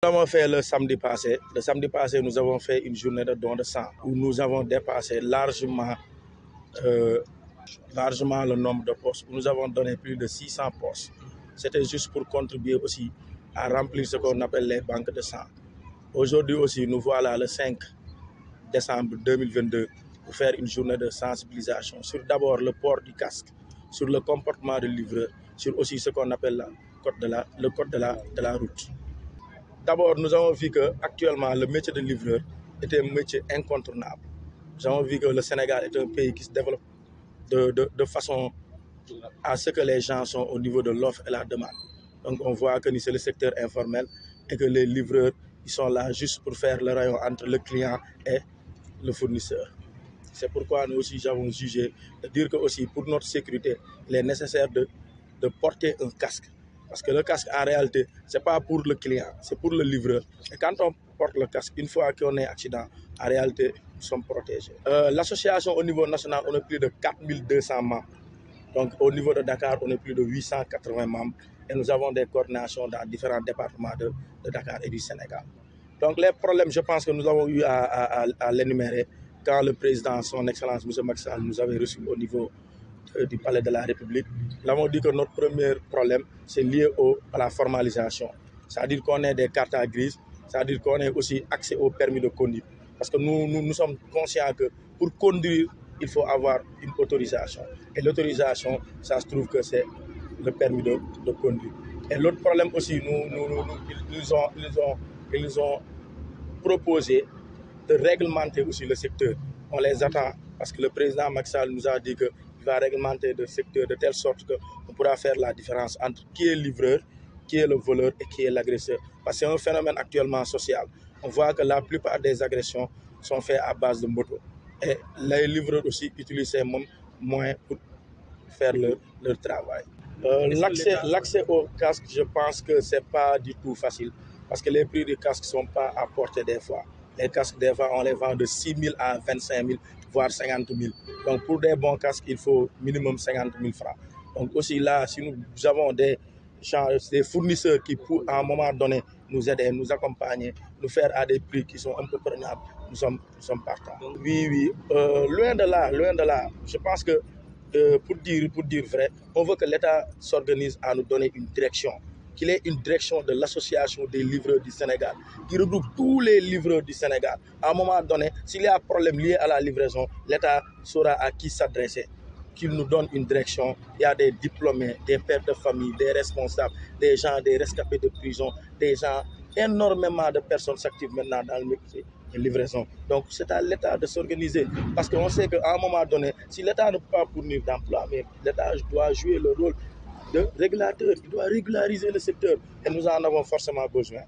Nous avons fait le samedi passé. Le samedi passé, nous avons fait une journée de don de sang où nous avons dépassé largement le nombre de postes. Nous avons donné plus de 600 postes. C'était juste pour contribuer aussi à remplir ce qu'on appelle les banques de sang. Aujourd'hui aussi, nous voilà le 5 décembre 2022 pour faire une journée de sensibilisation sur d'abord le port du casque, sur le comportement du livreur, sur aussi ce qu'on appelle le code de la route. D'abord, nous avons vu qu'actuellement, le métier de livreur est un métier incontournable. Nous avons vu que le Sénégal est un pays qui se développe de façon à ce que les gens sont au niveau de l'offre et la demande. Donc, on voit que c'est le secteur informel et que les livreurs ils sont là juste pour faire le rayon entre le client et le fournisseur. C'est pourquoi nous aussi avons jugé de dire que aussi pour notre sécurité, il est nécessaire de porter un casque. Parce que le casque, en réalité, ce n'est pas pour le client, c'est pour le livreur. Et quand on porte le casque, une fois qu'on est accident, en réalité, nous sommes protégés. L'association au niveau national, on a plus de 4200 membres. Donc au niveau de Dakar, on est plus de 880 membres. Et nous avons des coordinations dans différents départements de Dakar et du Sénégal. Donc les problèmes, je pense que nous avons eu à l'énumérer quand le président, son Excellence, M. Macky Sall, nous avait reçus au niveau du Palais de la République. Nous avons dit que notre premier problème, c'est lié à la formalisation. C'est-à-dire qu'on ait des cartes grises, c'est-à-dire qu'on ait aussi accès au permis de conduire. Parce que nous sommes conscients que pour conduire, il faut avoir une autorisation. Et l'autorisation, ça se trouve que c'est le permis de conduire. Et l'autre problème aussi, ils ont proposé de réglementer aussi le secteur. On les attend parce que le président Macky Sall nous a dit qu'il va réglementer le secteur de telle sorte qu'on pourra faire la différence entre qui est livreur, qui est le voleur et qui est l'agresseur. Parce que c'est un phénomène actuellement social. On voit que la plupart des agressions sont faites à base de moto. Et les livreurs aussi utilisent ces moyens pour faire leur travail. L'accès au casque, je pense que ce n'est pas du tout facile parce que les prix des casques ne sont pas à portée des fois. Les casques, des fois, on les vend de 6 000 à 25 000, voire 50 000. Donc, pour des bons casques, il faut minimum 50 000 francs. Donc, aussi là, si nous avons des fournisseurs qui, à un moment donné, nous aider, nous accompagner, nous faire à des prix qui sont un peu prenables, nous sommes partants. Oui. Loin de là. Je pense que pour dire vrai, on veut que l'État s'organise à nous donner une direction, qu'il ait une direction de l'association des livreurs du Sénégal, qui regroupe tous les livreurs du Sénégal. À un moment donné, s'il y a un problème lié à la livraison, l'État saura à qui s'adresser, qu'il nous donne une direction. Il y a des diplômés, des pères de famille, des responsables, des gens, des rescapés de prison, des gens, énormément de personnes s'activent maintenant dans le métier de livraison. Donc c'est à l'État de s'organiser parce qu'on sait qu'à un moment donné, si l'État ne peut pas fournir d'emploi, mais l'État doit jouer le rôle de régulateur, il doit régulariser le secteur et nous en avons forcément besoin.